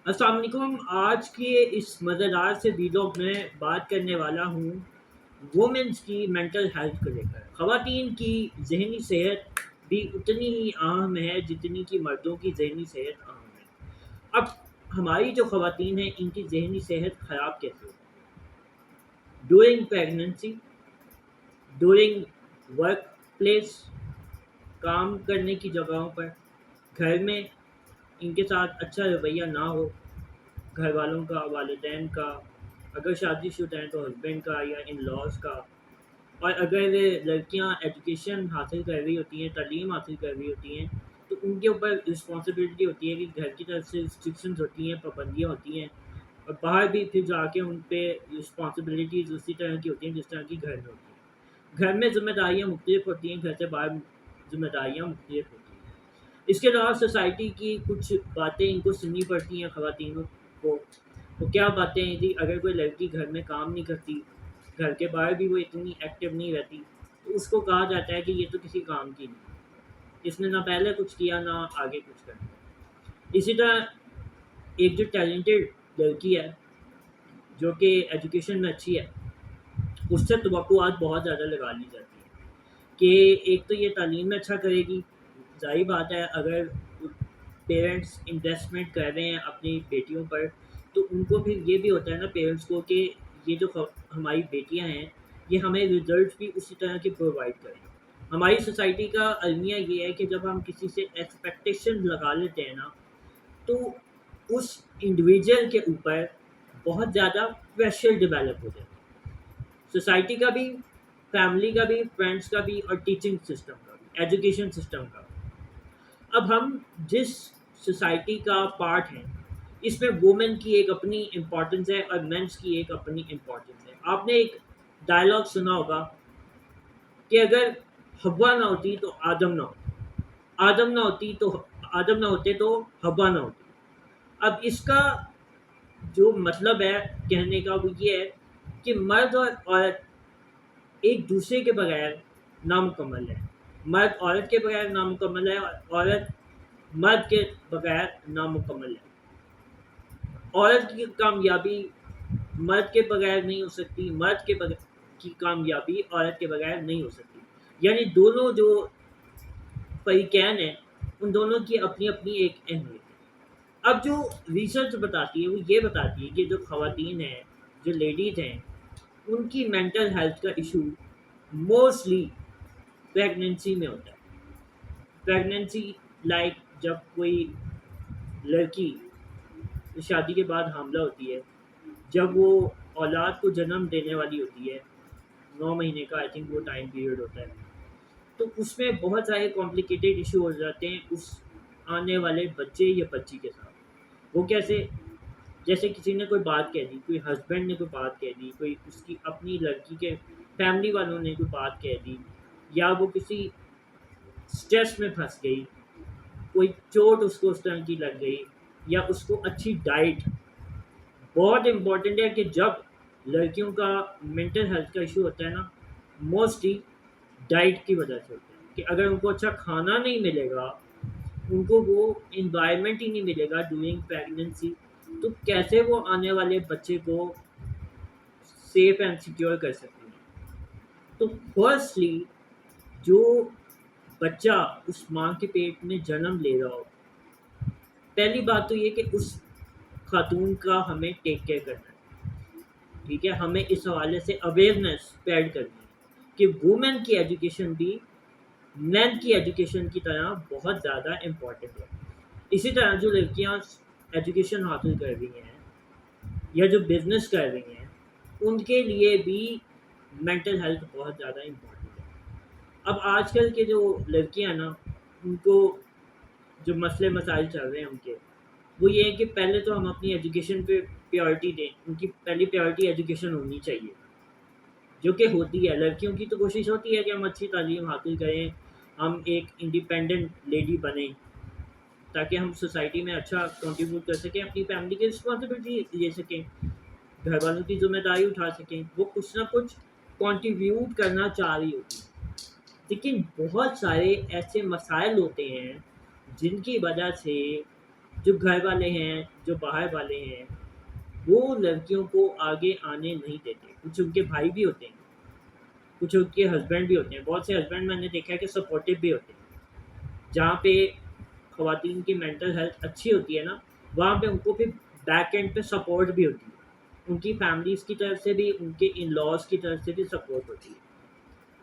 السلام علیکم. آج کے اس مزیدار سے ویڈیو میں بات کرنے والا ہوں وومنس کی مینٹل ہیلتھ کو لے کر. خواتین کی ذہنی صحت بھی اتنی ہی اہم ہے جتنی کہ مردوں کی ذہنی صحت اہم ہے. اب ہماری جو خواتین ہیں ان کی ذہنی صحت خراب کیسے ہوتی ہے؟ During pregnancy, during work place, کام کرنے کی جگہوں پر، گھر میں ان کے ساتھ اچھا رویہ نہ ہو، گھر والوں کا، والدین کا، اگر شادی شدہ ہیں تو ہسبینڈ کا یا ان لاز کا. اور اگر لڑکیاں ایجوکیشن حاصل کر رہی ہوتی ہیں، تعلیم حاصل کر رہی ہوتی ہیں، تو ان کے اوپر رسپانسبلٹی ہوتی ہے کہ گھر کی طرف سے ریسٹرکشنز ہوتی ہیں، پابندیاں ہوتی ہیں، اور باہر بھی پھر جا کے ان پہ رسپانسبلٹیز اسی طرح کی ہوتی ہیں جس طرح کی گھر میں ہوتی ہیں. گھر میں ذمہ داریاں مختلف ہوتی ہیں، گھر سے باہر ذمہ داریاں مختلف ہوتی ہیں. اس کے علاوہ سوسائٹی کی کچھ باتیں ان کو سننی پڑتی ہیں خواتین کو. وہ کیا باتیں ہیں جی؟ اگر کوئی لڑکی گھر میں کام نہیں کرتی، گھر کے باہر بھی وہ اتنی ایکٹیو نہیں رہتی، تو اس کو کہا جاتا ہے کہ یہ تو کسی کام کی نہیں، اس نے نہ پہلے کچھ کیا نہ آگے کچھ کرنا. اسی طرح ایک جو ٹیلنٹڈ لڑکی ہے جو کہ ایجوکیشن میں اچھی ہے، اس سے توقعات بہت زیادہ لگا لی جاتی ہیں کہ ایک تو یہ تعلیم میں اچھا کرے گی. ظاہر بات ہے اگر پیرنٹس انویسٹمنٹ کر رہے ہیں اپنی بیٹیوں پر، تو ان کو پھر یہ بھی ہوتا ہے نا پیرنٹس کو کہ یہ جو ہماری بیٹیاں ہیں یہ ہمیں ریزلٹس بھی اسی طرح کے پرووائڈ کریں. ہماری سوسائٹی کا المیہ یہ ہے کہ جب ہم کسی سے ایکسپیکٹیشن لگا لیتے ہیں نا، تو اس انڈیویجول کے اوپر بہت زیادہ پریشر ڈیولپ ہو جاتا ہے، سوسائٹی کا بھی، فیملی کا بھی، فرینڈس کا بھی، اور ٹیچنگ سسٹم کا بھی، ایجوکیشن سسٹم کا بھی. اب ہم جس سوسائٹی کا پارٹ ہیں اس میں وومن کی ایک اپنی امپورٹنس ہے اور مینس کی ایک اپنی امپورٹنس ہے. آپ نے ایک ڈائلاگ سنا ہوگا کہ اگر حوا نہ ہوتی تو آدم نہ ہوتا، آدم نہ ہوتے تو حوا نہ ہوتی. اب اس کا جو مطلب ہے کہنے کا وہ یہ ہے کہ مرد اور عورت ایک دوسرے کے بغیر نامکمل ہے. مرد عورت کے بغیر نامکمل ہے اور عورت مرد کے بغیر نامکمل ہے. عورت کی کامیابی مرد کے بغیر نہیں ہو سکتی، مرد کے بغیر کی کامیابی عورت کے بغیر نہیں ہو سکتی. یعنی دونوں جو فریقین ہیں ان دونوں کی اپنی اپنی ایک اہمیت ہے. اب جو ریسرچ بتاتی ہے وہ یہ بتاتی ہے کہ جو خواتین ہیں، جو لیڈیز ہیں، ان کی مینٹل ہیلتھ کا ایشو موسٹلی پریگننسی میں ہوتا ہے. پریگننسی لائک جب کوئی لڑکی شادی کے بعد حاملہ ہوتی ہے، جب وہ اولاد کو جنم دینے والی ہوتی ہے، 9 مہینے کا آئی تھنک وہ ٹائم پیریڈ ہوتا ہے، تو اس میں بہت سارے کمپلیکیٹڈ ایشو ہو جاتے ہیں اس آنے والے بچے یا بچی کے ساتھ. وہ کیسے؟ جیسے کسی نے کوئی بات کہہ دی، کوئی ہسبینڈ نے کوئی بات کہہ دی، کوئی اس کی اپنی لڑکی کے فیملی والوں نے کوئی بات کہہ دی، یا وہ کسی اسٹریس میں پھنس گئی، کوئی چوٹ اس کو اس طرح کی لگ گئی، یا اس کو اچھی ڈائٹ. بہت امپورٹنٹ ہے کہ جب لڑکیوں کا مینٹل ہیلتھ کا ایشو ہوتا ہے نا، موسٹلی ڈائٹ کی وجہ سے ہوتا ہے کہ اگر ان کو اچھا کھانا نہیں ملے گا، ان کو وہ انوائرمنٹ ہی نہیں ملے گا ڈیورنگ پریگننسی، تو کیسے وہ آنے والے بچے کو سیف اینڈ سیکیور کر سکتے ہیں. تو فرسٹلی جو بچہ اس ماں کے پیٹ میں جنم لے رہا ہو، پہلی بات تو یہ کہ اس خاتون کا ہمیں ٹیک کیئر کرنا ہے. ٹھیک ہے، ہمیں اس حوالے سے اویئرنیس اسپریڈ کرنی ہے کہ وومن کی ایجوکیشن بھی مین کی ایجوکیشن کی طرح بہت زیادہ امپورٹنٹ ہے. اسی طرح جو لڑکیاں ایجوکیشن حاصل کر رہی ہیں یا جو بزنس کر رہی ہیں، ان کے لیے بھی مینٹل ہیلتھ بہت زیادہ امپورٹنٹ ہے. اب آج کل کے جو لڑکیاں ہیں نا، ان کو جو مسئلے مسائل چل رہے ہیں ان کے، وہ یہ ہے کہ پہلے تو ہم اپنی ایجوکیشن پہ پیورٹی دیں. ان کی پہلی پیورٹی ایجوکیشن ہونی چاہیے، جو کہ ہوتی ہے. لڑکیوں کی تو کوشش ہوتی ہے کہ ہم اچھی تعلیم حاصل کریں، ہم ایک انڈیپینڈنٹ لیڈی بنیں، تاکہ ہم سوسائٹی میں اچھا کنٹریبیوٹ کر سکیں، اپنی فیملی کی رسپانسبلٹی لے سکیں، گھر والوں کی ذمہ داری اٹھا سکیں. وہ کچھ نہ کچھ کنٹریبیوٹ کرنا چاہ رہی ہوتی ہیں. لیکن بہت سارے ایسے مسائل ہوتے ہیں جن کی وجہ سے جو گھر والے ہیں جو باہر والے ہیں وہ لڑکیوں کو آگے آنے نہیں دیتے. کچھ ان کے بھائی بھی ہوتے ہیں, کچھ ان کے ہسبینڈ بھی ہوتے ہیں. بہت سے ہسبینڈ میں نے دیکھا ہے کہ سپورٹیو بھی ہوتے ہیں. جہاں پہ خواتین کی مینٹل ہیلتھ اچھی ہوتی ہے نا, وہاں پہ ان کو پھر بیک اینڈ پہ سپورٹ بھی ہوتی ہے. ان کی فیملیز کی طرف سے بھی, ان کے ان لاز کی طرف سے بھی سپورٹ ہوتی ہے.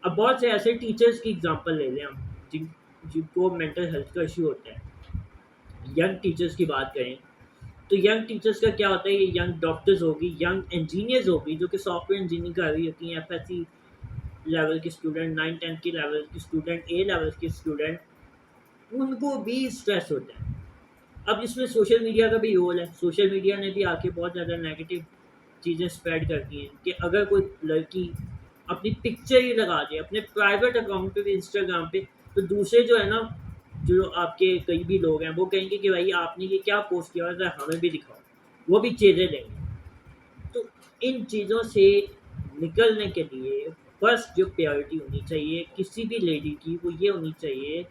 اب بہت سے ایسے ٹیچرس کی اگزامپل لے لیں ہم, جن کو مینٹل ہیلتھ کا ایشو ہوتا ہے. ینگ ٹیچرس کی بات کریں تو ینگ ٹیچرس کا کیا ہوتا ہے, یہ ینگ ڈاکٹرز ہوگی, ینگ انجینئرز ہوگی جو کہ سافٹ ویئر انجینئرنگ کر رہی ہوتی ہیں, ایف ایس سی لیول کی اسٹوڈنٹ, 9-10 کی لیول کی اسٹوڈنٹ, اے لیول کی اسٹوڈنٹ, ان کو بھی اسٹریس ہوتا ہے. اب اس میں سوشل میڈیا کا بھی رول ہے. سوشل میڈیا نے بھی آ کے بہت زیادہ نیگیٹو چیزیں اسپریڈ کرتی ہیں کہ اگر کوئی لڑکی اپنی پکچر ہی لگا دے اپنے پرائیویٹ اکاؤنٹ پہ بھی, انسٹاگرام پہ, تو دوسرے جو ہے نا, جو آپ کے قریبی لوگ ہیں, وہ کہیں گے کہ بھائی آپ نے یہ کیا پوسٹ کیا ہے, ہمیں بھی دکھاؤ. وہ بھی چیزیں لیں گے. تو ان چیزوں سے نکلنے کے لیے فرسٹ جو پیورٹی ہونی چاہیے کسی بھی لیڈی کی, وہ یہ ہونی چاہیے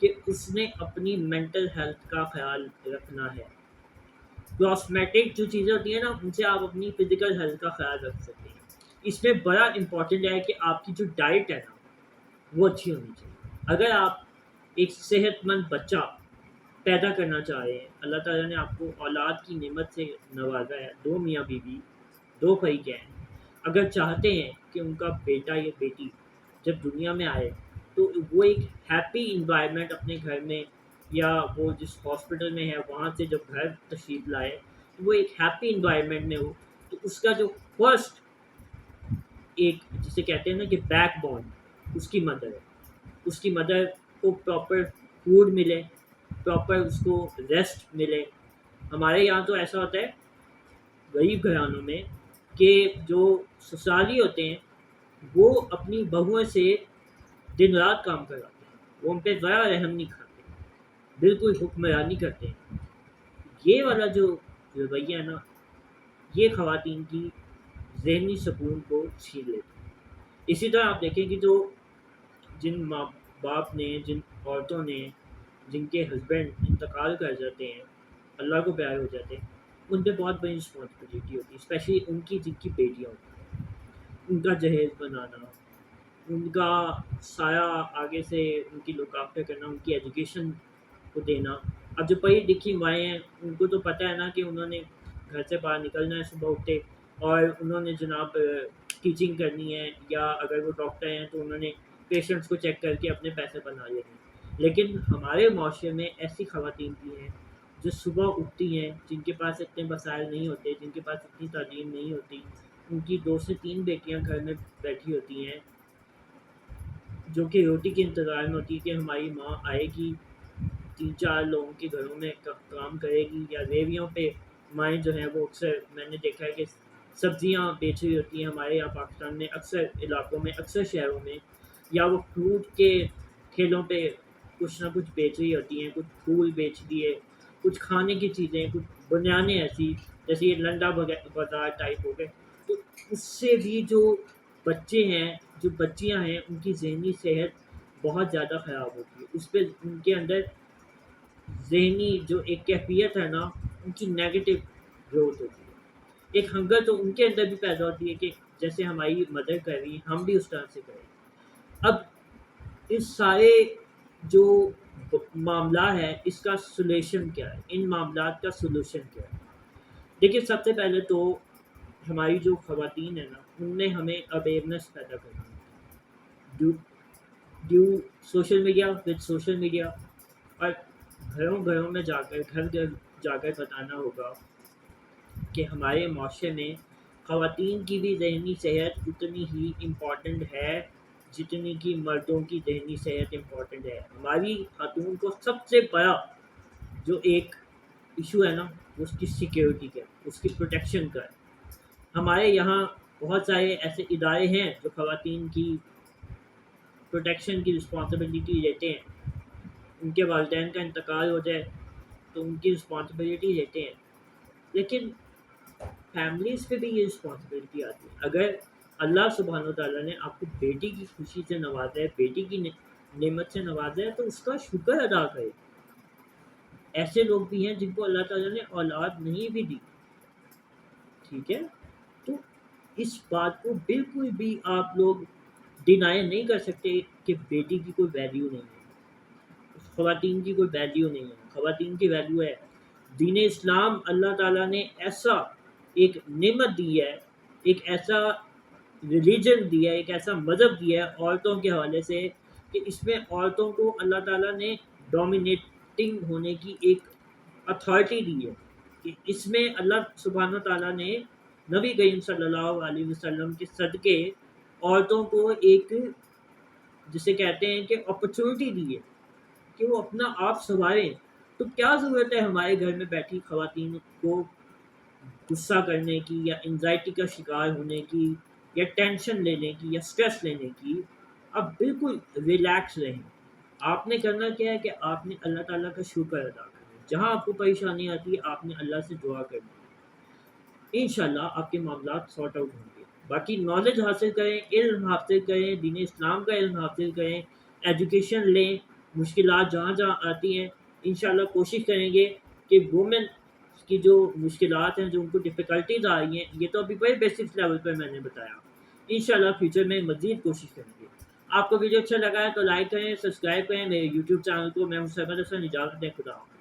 کہ اس نے اپنی مینٹل ہیلتھ کا خیال رکھنا ہے. کاسمیٹک جو چیزیں ہوتی ہیں نا, ان سے آپ اپنی فزیکل ہیلتھ کا خیال رکھ سکتے ہیں. اس میں بڑا امپورٹنٹ ہے کہ آپ کی جو ڈائٹ ہے نا, وہ اچھی ہونی چاہیے. اگر آپ ایک صحت مند بچہ پیدا کرنا چاہ رہے ہیں, اللہ تعالیٰ نے آپ کو اولاد کی نعمت سے نوازا ہے, 2 میاں بیوی, 2 فریق ہیں. اگر چاہتے ہیں کہ ان کا بیٹا یا بیٹی جب دنیا میں آئے تو وہ ایک ہیپی انوائرمنٹ اپنے گھر میں, یا وہ جس ہاسپٹل میں ہے وہاں سے جب گھر تشریف لائے تو وہ ایک ہیپی انوائرمنٹ میں ہو, تو اس کا جو فرسٹ ایک جسے کہتے ہیں نا کہ بیک بون, اس کی مدر ہے. اس کی مدر کو پراپر فوڈ ملے, پراپر اس کو ریسٹ ملے. ہمارے یہاں تو ایسا ہوتا ہے غریب گھرانوں میں کہ جو سسرالی ہوتے ہیں وہ اپنی بہوؤں سے دن رات کام کرواتے ہیں, وہ ان پہ ذرا رحم نہیں کھاتے, بالکل حکمرانی کرتے ہیں. یہ والا جو رویہ ہے نا, یہ خواتین کی ذہنی سکون کو چھین لیتا ہے. اسی طرح آپ دیکھیں کہ جو جن ماں باپ نے, جن عورتوں نے, جن کے ہسبینڈ انتقال کر جاتے ہیں, اللہ کو پیار ہو جاتے ہیں, ان پہ بہت بڑی رسپانسبلٹی ہوتی ہے, اسپیشلی ان کی جن کی بیٹیاں ہوتی ہیں. ان کا جہیز بنانا, ان کا سایہ آگے سے ان کی لک آفٹر کرنا, ان کی ایجوکیشن کو دینا. اب جو پڑھی لکھی مائیں ہیں ان کو تو پتہ ہے نا کہ انہوں نے گھر سے باہر نکلنا ہے صبح اٹھتے, اور انہوں نے جناب ٹیچنگ کرنی ہے, یا اگر وہ ڈاکٹر ہیں تو انہوں نے پیشنٹس کو چیک کر کے اپنے پیسے بنا لینے ہیں. لیکن ہمارے معاشرے میں ایسی خواتین بھی ہیں جو صبح اٹھتی ہیں, جن کے پاس اتنے وسائل نہیں ہوتے, جن کے پاس اتنی تعلیم نہیں ہوتی, ان کی 2 سے 3 بیٹیاں گھر میں بیٹھی ہوتی ہیں, جو کہ روٹی کے انتظار میں ہوتی ہے کہ ہماری ماں آئے گی, 3-4 لوگوں کے گھروں میں کام کرے گی. یا ریویوں پہ مائیں جو ہیں وہ اکثر میں نے دیکھا ہے کہ سبزیاں بیچ رہی ہوتی ہیں ہمارے یہاں پاکستان میں اکثر علاقوں میں, اکثر شہروں میں, یا وہ فروٹ کے ٹھیلوں پہ کچھ نہ کچھ بیچ رہی ہوتی ہیں, کچھ پھول بیچ دیے, کچھ کھانے کی چیزیں, کچھ بنیادیں ایسی جیسے یہ لنڈا بازار ٹائپ ہو گئے. تو اس سے بھی جو بچے ہیں, جو بچیاں ہیں, ان کی ذہنی صحت بہت زیادہ خراب ہوتی ہے. اس پہ ان کے اندر ذہنی جو ایک کیفیت ہے نا, ان کی نیگیٹو گروتھ ہوتی ہے. ایک ہنگر تو ان کے اندر بھی پیدا ہوتی ہے کہ جیسے ہماری مدر کر رہی, ہم بھی اس طرح سے کریں. اب اس سارے جو معاملہ ہے اس کا سولوشن کیا ہے, ان معاملات کا سولوشن کیا ہے؟ دیکھیے, سب سے پہلے تو ہماری جو خواتین ہیں نا, ان میں ہمیں اویئرنیس پیدا کرنا ہے. Due social media, with social media, اور گھروں گھروں میں جا کر, گھر گھر جا کر بتانا ہوگا کہ ہمارے معاشرے میں خواتین کی بھی ذہنی صحت اتنی ہی امپورٹنٹ ہے جتنی کہ مردوں کی ذہنی صحت امپورٹنٹ ہے. ہماری خاتون کو سب سے بڑا جو ایک ایشو ہے نا, اس کی سیکیورٹی کا, اس کی پروٹیکشن کا ہے. ہمارے یہاں بہت سارے ایسے ادارے ہیں جو خواتین کی پروٹیکشن کی رسپانسبلٹی لیتے ہیں. ان کے والدین کا انتقال ہو جائے تو ان کی رسپانسبلٹی لیتے ہیں, لیکن فیملیز پہ بھی یہ رسپانسبلٹی آتی ہے. اگر اللہ سبحانہ و تعالیٰ نے آپ کو بیٹی کی خوشی سے نوازا ہے, بیٹی کی نعمت سے نوازا ہے, تو اس کا شکر ادا کرے. ایسے لوگ بھی ہیں جن کو اللہ تعالیٰ نے اولاد نہیں بھی دی، ٹھیک ہے؟ تو اس بات کو بالکل بھی آپ لوگ ڈینائی نہیں کر سکتے کہ بیٹی کی کوئی ویلیو نہیں ہے، خواتین کی کوئی ویلیو نہیں ہے، خواتین کی ویلیو ہے۔ دین اسلام اللہ تعالیٰ نے ایسا ایک نعمت دی ہے، ایک ایسا ریلیجن دیا ہے، ایک ایسا مذہب دیا ہے عورتوں کے حوالے سے کہ اس میں عورتوں کو اللہ تعالیٰ نے ڈومینیٹنگ ہونے کی ایک اتھارٹی دی ہے، کہ اس میں اللہ سبحانہ تعالیٰ نے نبی کریم صلی اللہ علیہ وسلم کے صدقے عورتوں کو ایک، جسے کہتے ہیں کہ اپرچونٹی دی ہے کہ وہ اپنا آپ سنواریں۔ تو کیا ضرورت ہے ہمارے گھر میں بیٹھی خواتین کو غصہ کرنے کی، یا انزائٹی کا شکار ہونے کی، یا ٹینشن لینے کی، یا سٹریس لینے کی؟ آپ بالکل ریلیکس رہیں۔ آپ نے کرنا کیا ہے کہ آپ نے اللہ تعالیٰ کا شکر ادا کرنا ہے، جہاں آپ کو پریشانی آتی ہے آپ نے اللہ سے دعا کرنی ہے، انشاءاللہ آپ کے معاملات سارٹ آؤٹ ہوں گے۔ باقی نالج حاصل کریں، علم حاصل کریں، دین اسلام کا علم حاصل کریں، ایجوکیشن لیں، مشکلات جہاں جہاں آتی ہیں انشاءاللہ کوشش کریں گے کہ وومن کی جو مشکلات ہیں، جو ان کو ڈفیکلٹیز آ رہی ہیں، یہ تو ابھی بڑے بیسکس لیول پر میں نے بتایا، انشاءاللہ فیوچر میں مزید کوشش کریں گے۔ آپ کو ویڈیو اچھا لگا ہے تو لائک کریں، سبسکرائب کریں میرے یوٹیوب چینل کو۔ میں ہوں سرمد حسن، اجازت دیں، خدا حافظ۔